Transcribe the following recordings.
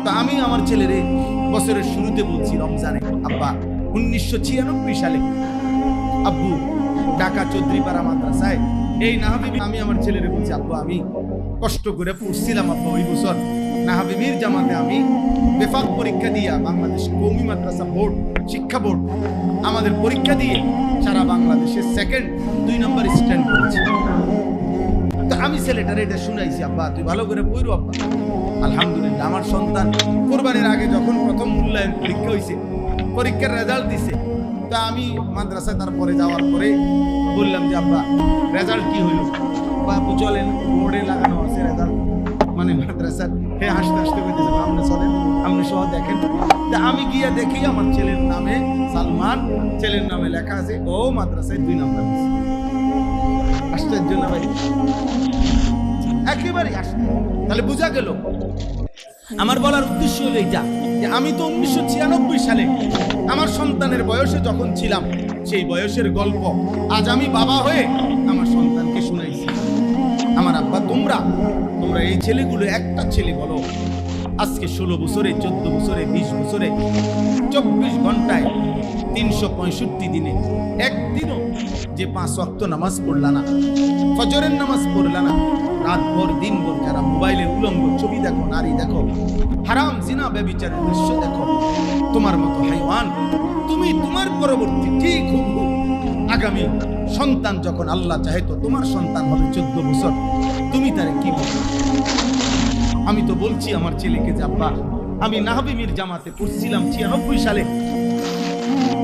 তো আমি আমার ছেলেরে বছরের শুরুতে বলছি রমজানে, আব্বা 1996 সালে আব্বু ঢাকা চৌধুরীপাড়া মাদ্রাসায় এই নাহাবিবি, আমি আমার ছেলেরে বলছি আব্বু আমি কষ্ট করে পড়ছিলাম আব্বা ওই বছর নাহাবিবির জামাতে আমি বেফাক পরীক্ষা দিয়া বাংলাদেশ কওমি মাদ্রাসা বোর্ড শিক্ষা বোর্ড আমাদের পরীক্ষা দিয়ে সারা বাংলাদেশে সেকেন্ড 2 নম্বর স্ট্যান্ড করেছি। তো আমি ছেলেটারে এটা শুনাইছি, আব্বা তুই ভালো করে পড়ো আব্বা। আলহামদুলিল্লাহ আমার সন্তান কোরবানির আগে যখন প্রথম মূল্যায়ন পরীক্ষা হয়েছে, পরীক্ষার রেজাল্ট দিছে, তা আমি মাদ্রাসায় তারপরে যাওয়ার পরে বললাম যে আব্বা রেজাল্ট কি হইল? বাবু চলেন বোর্ডে লাগানো আছে রেজাল্ট, মানে মাদ্রাসার। হে হাসতে হাসতে বলতেছে আপনি চলেন, আপনি সহ দেখেন। তা আমি গিয়ে দেখি আমার ছেলের নামে সালমান, ছেলের নামে লেখা আছে ও মাদ্রাসায় 2 নম্বর। আশ্চর্য না ভাই? একেবারে আশ্চর্য। তাহলে বোঝা গেল আমার বলার উদ্দেশ্য হলো এইটা যে আমি তো 1996 সালে আমার সন্তানের বয়সে যখন ছিলাম সেই বয়সের গল্প আজ আমি বাবা হয়ে আমার সন্তানকে শুনাইছি। আমার আব্বা তোমরা এই ছেলেগুলো, একটা ছেলে বলো আজকে 16 বছরে 14 বছরে 20 বছরে 24 ঘন্টায় 365 দিনে একদিনও যে 5 ওয়াক্ত নামাজ পড়লা না, ফজরের নামাজ পড়লা না, রাত ভর দিন ভর যারা মোবাইলের উলঙ্গ ছবি দেখো, নারী দেখো, হারাম জিনা ব্যভিচারের দৃশ্য দেখো, তোমার মতো হাইওয়ান তুমি তোমার পরবর্তী ঠিক হুবহু আগামী সন্তান যখন আল্লাহ চাহে তো তোমার সন্তান হবে 14 বছর, তুমি তারে কি বলবে? আমি তো বলছি আমার ছেলেকে যে আব্বা আমি নাহাবিমির জামাতে পড়ছিলাম 96 সালে,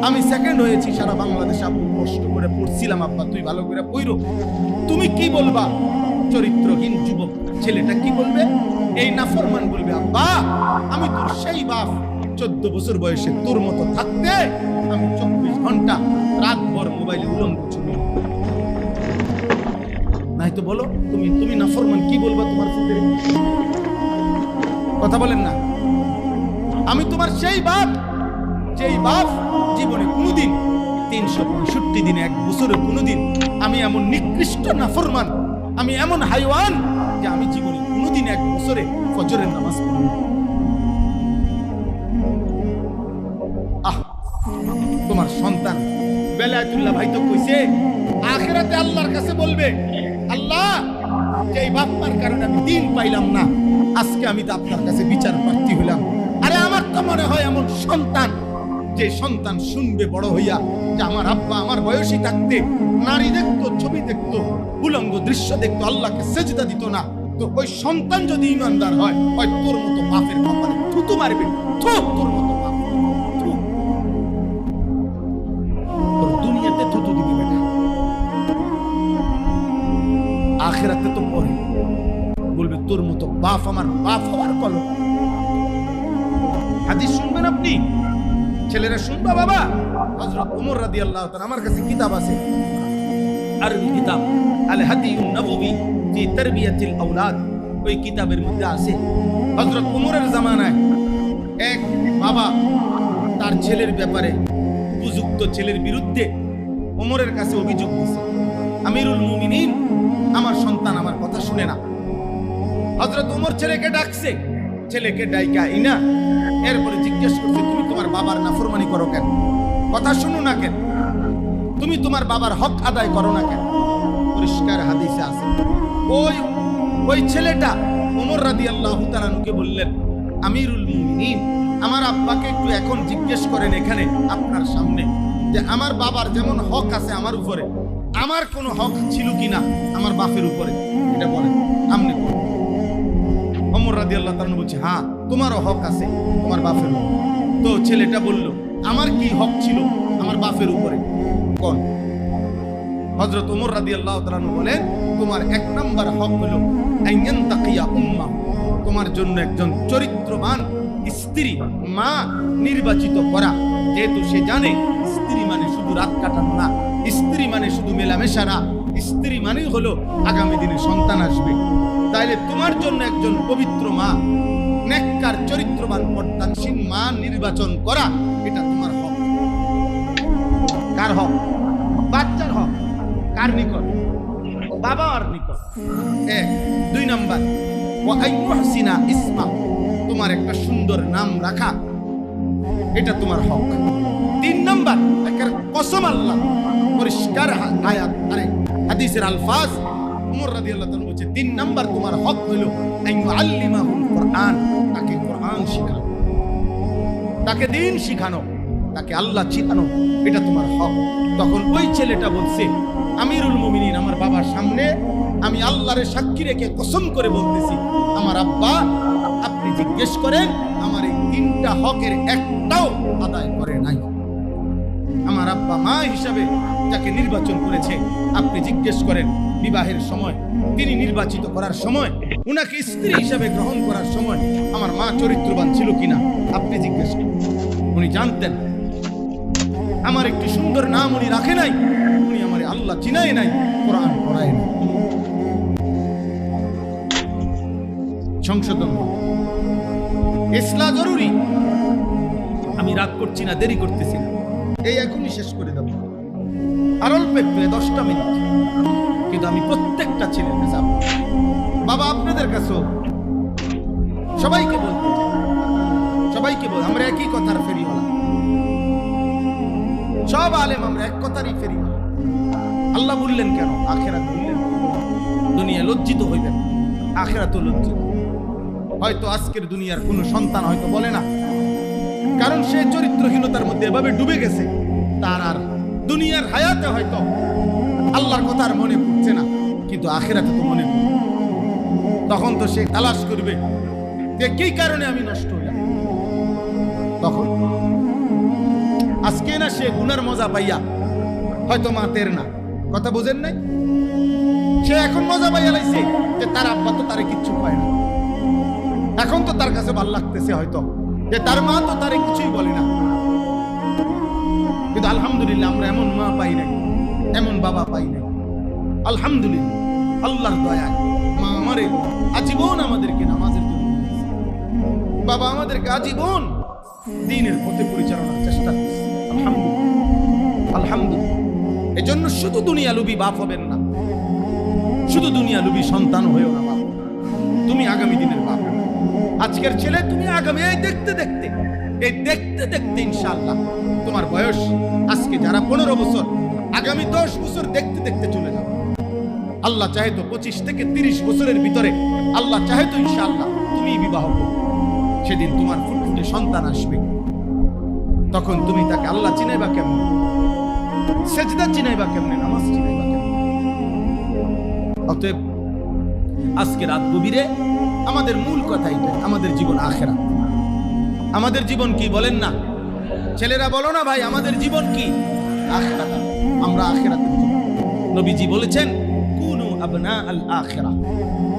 আমি সেকেন্ড হয়েছি সারা বাংলাদেশে, আব্বু কষ্ট করে পড়ছিলাম আব্বা তুই ভালো করে পড়ো। তুমি কি বলবা? চরিত্রহীন যুবক ছেলেটা কি বলবে? এই নাফরমান বলবে আব্বা আমি তোর সেই বাপ 14 বছর বয়সে তোর মতো থাকতে আমি 24 ঘন্টা রাত ভর মোবাইলে উলঙ্গ ছবি। নাই তো বলো তুমি নাফরমান কি বলবা? তোমার কথা বলেন না। আমি তোমার সেই বাপ যেই বাপ জীবনে কোনোদিন 365 দিনে এক বছরে কোনোদিন আমি এমন নিকৃষ্ট নাফরমান, আমি এমন হাইওয়ান যে আমি জীবনে কোনোদিন এক বছরে ফজরের নামাজ পড়ি। তোমার সন্তান বেলায়েতুল্লাহ ভাই তো কইছে আখিরাতে আল্লাহর কাছে বলবে আল্লাহ যেই বাপমার কারণে আমি দিন পাইলাম না, আজকে আমি তো আপনার কাছে বিচার প্রার্থী হইলাম। আরে আমার তো মনে হয় এমন সন্তান, যে সন্তান শুনবে বড় হইয়া যে আমার আব্বা আমার বয়সী থাকতে নারী দেখতো, ছবি দেখতো, উলঙ্গ দৃশ্য দেখতো, আল্লাহকে সেজদা দিত না, তো ওই সন্তান যদি ইমানদার হয় তোর মতো বাপের কপালে থুতু মারবে। তোর মতো বাপ তোর দুনিয়াতে থুতু দিবে না, আখিরাতে তো পরে বলবে তোর মতো বাপ আমার বাপ হওয়ার কলম। হাদিস শুনবেন আপনি, ছেলেরা শুনবা বাবা? হযরত ওমর রাদিয়াল্লাহু তাআলা, আমার কাছে কিতাব আছে আরবি কিতাব আল হাদিউন নববী ফি তারবিয়াতিল আওলাদ, ওই কিতাবের মধ্যে আছে হযরত ওমরের জামানায় এক বাবা তার ছেলের ব্যাপারে উপযুক্ত ছেলের বিরুদ্ধে ওমরের কাছে অভিযোগ দিয়েছে, আমিরুল মুমিনিন আমার সন্তান আমার কথা শুনে না। হযরত ওমর ছেলেকে ডাকছে, ছেলেকে ডাইকা ইনা এরপরে জিজ্ঞেস করছে তুমি তোমার বাবার নাফরমানি করো কেন, কথা শুনো না কেন, তুমি তোমার বাবার হক আদায় করো না কেন? পরিষ্কার হাদিসে আছে। ওই ছেলেটা ওমর রাদিয়াল্লাহু তাআলা নুকে বললেন আমিরুল মুমিনিন আমার আব্বাকে একটু এখন জিজ্ঞেস করেন এখানে আপনার সামনে যে আমার বাবার যেমন হক আছে আমার উপরে, আমার কোনো হক ছিল কিনা আমার বাপের উপরে, এটা বলেন। আমনে ওমর রাদিয়াল্লাহু তাআলা বলছে হ্যাঁ তোমারও হক আছে তোমার বাপের উপরে। তো ছেলেটা বলল আমার কি হক ছিল আমার বাপের উপরে কোন? হযরত ওমর রাদিয়াল্লাহু তাআলা বলেন তোমার 1 নাম্বার হক হলো আইয়ান তাকিয়া উম্মাহ, তোমার জন্য একজন চরিত্রবান স্ত্রী মা নির্বাচিত করা। যেহেতু সে জানে স্ত্রী মানে শুধু রাত কাটানো না, স্ত্রী মানে শুধু মেলামেশা না, স্ত্রী মানেই হলো আগামী দিনে সন্তান আসবে। তাইলে তোমার জন্য একজন পবিত্র মা, নেককার চরিত্রবান পর্দানসীন মা নির্বাচন করা, এটা তোমার হক। কার হক? বাচ্চার হক। কার নিকট? বাবার নিকট। 1 2 নাম্বার ওয়া আইয়ুহসিনা ইসমা, তোমার একটা সুন্দর নাম রাখা, এটা তোমার হক। 3 নাম্বার, একটা কসম, আল্লাহ পরিষ্কার আয়াত, আরে হাদিসের আলফাজ, উমর রাদিয়াল্লাহু তাআলা বলেছে 3 নাম্বার তোমার হক হলো আইয়ুআল্লিমাহুল কুরআন, তাকে কোরআন শেখানো, তাকে দ্বীন শেখানো, তাকে আল্লাহ চিনানো, এটা তোমার হক। তখন ওই ছেলেটা বলছে, আমিরুল মুমিনিন, আমার বাবার সামনে আমি আল্লাহরে সাক্ষী রেখে কসম করে বলতেছি, আমার আব্বা, আপনি জিজ্ঞেস করেন আমার এই 3টা হকের একটাও আদায় করে নাই। আমার আব্বা মা হিসাবে যাকে নির্বাচন করেছে, আপনি জিজ্ঞেস করেন বিবাহের সময়, তিনি নির্বাচিত করার সময়, উনাকে স্ত্রী হিসাবে গ্রহণ করার সময় আমার মা চরিত্রবান ছিল কিনা আপনি জিজ্ঞেস করেন। উনি জানতেন আমার একটি সুন্দর নাম উনি রাখে নাই, উনি আমার আল্লাহ চিনায় নাই, কোরআন পড়ায় নাই। সংশোধন ইসলাম জরুরি। আমি রাগ করছি না, দেরি করতেছি না, এই এখনই শেষ করে দেব, আর অল্প একটু 10টা মিনিট। কিন্তু আমি প্রত্যেকটা ছেলের কাছে, বাবা আপনাদের কাছেও সবাইকে বলতে চাই, সবাইকে বল, আমরা একই কথার ফেরিওয়ালা, সব আলেম আমরা এক কথারই ফেরিওয়ালা। আল্লাহ বললেন কেন? আখিরাত বললেন। দুনিয়া লজ্জিত হইবেন, আখিরাতও লজ্জিত। হয়তো আজকের দুনিয়ার কোনো সন্তান হয়তো বলে না, কারণ সে চরিত্রহীনতার মধ্যে এভাবে ডুবে গেছে, তার আর দুনিয়ার হায়াতে হয়তো আল্লাহর কথা আর মনে পড়ছে না, কিন্তু আখিরাতে তো মনে পড়বে। তখন তো সে তালাশ করবে যে কি কারণে আমি নষ্ট হইলাম। তখন আজকে না সে গুনার মজা পাইয়া হয়তো মাতের না, কথা বোঝেন নাই? সে এখন মজা পাইয়া লাইছে যে তার আব্বা তো তারে কিচ্ছু পায় না। এখন তো তার কাছে ভালো লাগতেছে হয়তো যে তার মা তো তারে কিছুই বলে না। কিন্তু আলহামদুলিল্লাহ আমরা এমন মা পাই নাই, এমন বাবা পাই নাই। আলহামদুলিল্লাহ, আল্লাহর দয়ায় মা আমারে আজীবন আমাদেরকে নামাজের জন্য, বাবা আমাদেরকে আজীবন দ্বীনের পথে পরিচালনার চেষ্টা করছে। আলহামদুলিল্লাহ, আলহামদুলিল্লাহ। এজন্য শুধু দুনিয়া লুবি বাপ হবেন না, শুধু দুনিয়া লুবি সন্তান হয়েও না বাপ। তুমি আগামী দিনের বাপ, আজকের ছেলে তুমি আগামী, এই দেখতে দেখতে ইনশাআল্লাহ তোমার বয়স আজকে যারা 15 বছর, আগামী 10 বছর দেখতে দেখতে চলে যাবে। আল্লাহ চাহে তো 25 থেকে 30 বছরের ভিতরে, আল্লাহ চাহে তো ইনশাআল্লাহ তুমি বিবাহ করবে। সেদিন তোমার ফুটফুটে সন্তান আসবে, তখন তুমি তাকে আল্লাহ চিনাইবা কেমনে, সেজদা চিনাইবা কেমনে, নামাজ চিনাইবা কেমনে। অতএব আজকে রাত গভীরে আমাদের মূল কথা এটা, আমাদের জীবন আখিরাত। আমাদের জীবন কি বলেন না ছেলেরা, বলো না ভাই, আমাদের জীবন কি? আখিরাত। আমরা আখিরাতের জীবন। নবীজি বলেছেন, কুনু আবনা আল আখিরাহ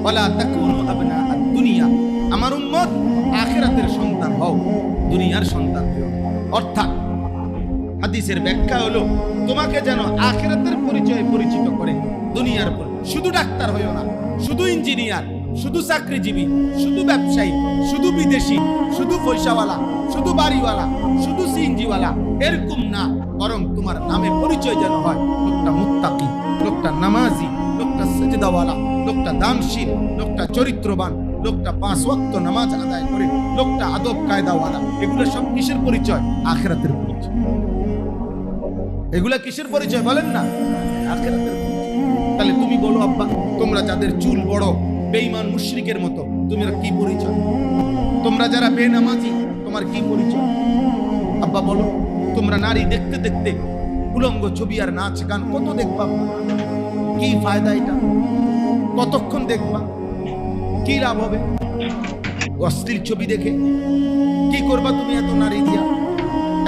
ওয়ালা তাকুনু আবনা আদ দুনিয়া। আমার উম্মত আখিরাতের সন্তান হও, দুনিয়ার সন্তান হও। অর্থাৎ হাদিসের ব্যাখ্যা হলো, তোমাকে যেন আখিরাতের পরিচয় পরিচিত করে দুনিয়ার পর। শুধু ডাক্তার হইও না, শুধু ইঞ্জিনিয়ার, শুধু চাকরিজীবী, শুধু ব্যবসায়ী, শুধু বিদেশি, শুধু পয়সাওয়ালা, শুধু বাড়িওয়ালা, শুধু সিএনজিওয়ালা, এরকম না। বরং তোমার নামে পরিচয় যেন হয় লোকটা মুত্তাকি, লোকটা নামাজি, লোকটা সেজদাওয়ালা, লোকটা দানশীল, লোকটা চরিত্রবান, লোকটা 5 ওয়াক্ত নামাজ আদায় করে, লোকটা আদব কায়দাওয়ালা। এগুলো সব কিসের পরিচয়? আখিরাতের পরিচয়। এগুলা কিসের পরিচয় বলেন না? আখিরাতের পরিচয়। তাহলে তুমি বলো আব্বা, তোমরা যাদের চুল বড় বেঈমান মুশরিকের মতো, তোমার কি পরিচয়? তোমরা যারা বেনামাজি, তোমার কি পরিচয়? আব্বা বলো, তোমরা নারী দেখতে দেখতে উলঙ্গ ছবি আর নাচ গান কত দেখবা, কি ফায়দা এটা? কতক্ষণ দেখবা, কি লাভ হবে? অশ্লীল ছবি দেখে কি করবা তুমি? এত নারী দিয়া,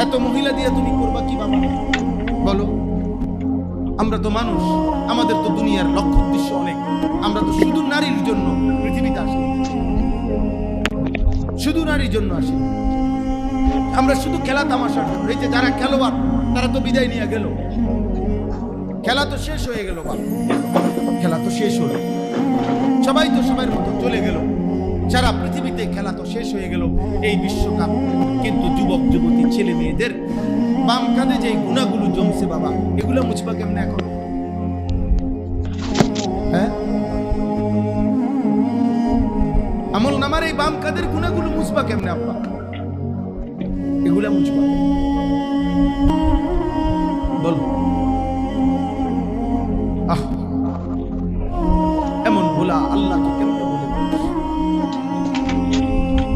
এত মহিলা দিয়া তুমি করবা কি বাবা? বলো। আমরা তো মানুষ, আমাদের তো দুনিয়ার লক্ষ্য উদ্দেশ্য অনেক। আমরা তো শুধু নারীর জন্য পৃথিবীতে আসি, শুধু নারীর জন্য আসি। আমরা শুধু খেলা তামাশার জন্য। এই যে যারা খেলোয়াড়, তারা তো বিদায় নিয়ে গেল, খেলা তো শেষ হয়ে গেল, খেলা তো শেষ হলো, সবাই তো সবার মতো চলে গেল, সারা পৃথিবীতে খেলা তো শেষ হয়ে গেল এই বিশ্বকাপ। কিন্তু যুবক যুবতী ছেলে মেয়েদের বাম কাঁধে যে গুণাগুলো জমছে বাবা, এগুলো মুছবা কেমনে এখন? হ্যাঁ, আমল নামার এই বাম কাদের গুনাহগুলো মুছবা কেমনে আব্বা? এগুলা মুছবা বল। এমন বলা আল্লাহকে কেমনে বলে,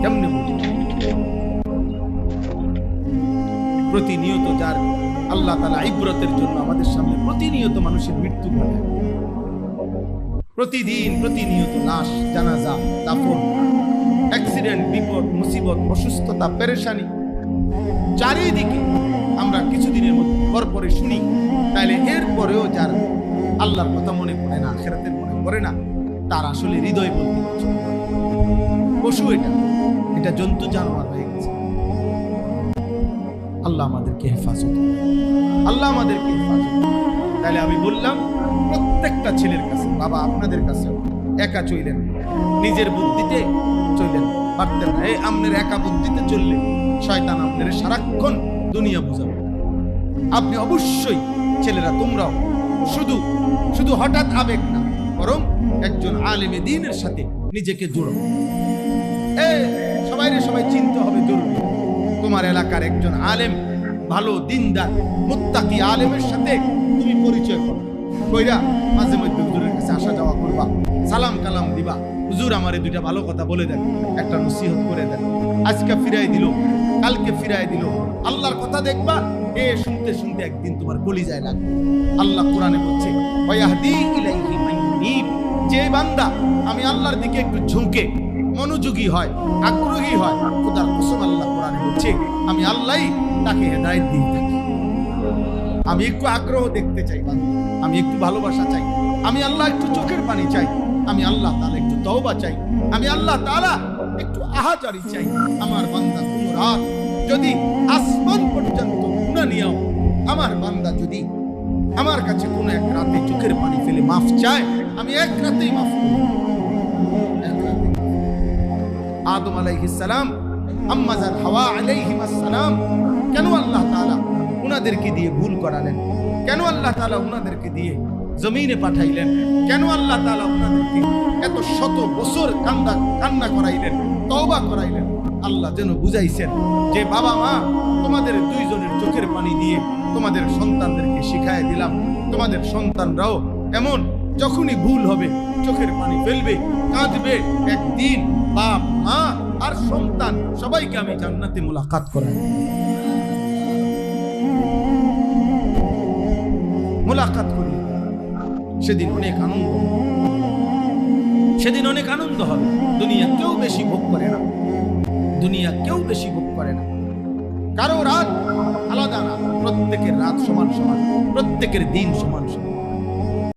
কেমনে বলে? প্রতিনিয়ত যার আল্লাহ তাআলা ইবরতের জন্য আমাদের সামনে প্রতিনিয়ত মানুষের মৃত্যু ঘটে, প্রতিনিয়ত লাশ, জানাজা, দাফন, অ্যাক্সিডেন্ট, বিপদ, মুসিবত, অসুস্থতা, পেরেশানি চারিদিকে আমরা কিছুদিনের মধ্যে পরপরে শুনি। তাইলে এরপরেও যার আল্লাহর কথা মনে পড়ে না, আখিরাতের মনে পড়ে না, তার আসলে হৃদয় বলতে কিছু পশু, এটা জন্তু জানোয়ার হয়ে গেছে। আল্লাহ আমাদেরকে হেফাজত, আল্লাহ আমাদেরকে হেফাজত। তাহলে আমি বললাম প্রত্যেকটা ছেলের কাছে, বাবা আপনাদের কাছে, একা চইলেন, নিজের বুদ্ধিতে চইলেন, পারতেন না। এই আপনার একা বুদ্ধিতে চললে শয়তান আপনার সারাক্ষণ দুনিয়া বুঝাবে। আপনি অবশ্যই ছেলেরা তোমরাও শুধু হঠাৎ আবেগ না, বরং একজন আলেমে দ্বীনের সাথে নিজেকে জুড়ো। সবাই চিনতে হবে জরুরি। তোমার এলাকার একজন আলেম, ভালো দিনদার মুত্তাকি আলেমের সাথে তুমি পরিচয় করো, কইরা মাঝে মধ্যে হুজুরের কাছে আসা যাওয়া করবা, সালাম কালাম দিবা, হুজুর আমারে দুইটা ভালো কথা বলে দেন, একটা নসিহত করে দেন। আজকে ফিরাই দিল, কালকে ফিরাই দিল, আল্লাহর কথা দেখবা, শুনতে শুনতে একদিন তোমার কলিজায় লাগবে। আল্লাহ কোরআনে বলছে, ওয়াহদি ইলাইহি মান ইউনীব, যে বান্দা আমি আল্লাহর দিকে একটু ঝুঁকে মনোযোগী হয়, আগ্রহী হয়, খোদার কসম আল্লাহ কোরআনে বলছে আমি আল্লাহই তাকে হেদায়েত দিয়ে থাকি। আমি একটু আগ্রহ দেখতে চাই বান্দা, আমি একটু ভালোবাসা চাই, আমি আল্লাহ একটু চোখের পানি চাই, আমি আল্লাহ তাআলা একটু তওবা চাই, আমি আল্লাহ তাআলা একটু আহাজারি চাই। আমার বান্দা কোন রাত যদি আসমান পর্যন্ত গুনাহ নিয়েও আমার বান্দা যদি আমার কাছে কোনো এক রাতে চোখের পানি ফেলে মাফ চায়, আমি এক রাতেই মাফ করি। আদম আলাইহিস সালাম, আম্মাজান হাওয়া আলাইহিমাস সালাম, কেন আল্লাহ তাআলা উনাদেরকে দিয়ে ভুল করালেন? কেন আল্লাহ তাআলা উনাদেরকে দিয়ে জমিনে পাঠাইলেন? কেন আল্লাহ তাআলা উনাদেরকে এত শত বছর কান্না করাইলেন, তওবা করাইলেন? আল্লাহ যেন বুঝাইছেন যে বাবা মা তোমাদের দুইজনের চোখের পানি দিয়ে তোমাদের সন্তানদেরকে শিখায় দিলাম, তোমাদের সন্তানরাও এমন যখনই ভুল হবে চোখের পানি ফেলবে, কাঁদবে, একদিন বাপ মা আর সন্তান সবাইকে আমি জান্নাতে মুলাকাত করাই, মুলাকাত করি। সেদিন অনেক আনন্দ, সেদিন অনেক আনন্দ হবে। দুনিয়া কেউ বেশি ভোগ করে না, দুনিয়া কেউ বেশি ভোগ করে না। কারো রাত আলাদা না, প্রত্যেকের রাত সমান সমান, প্রত্যেকের দিন সমান সমান।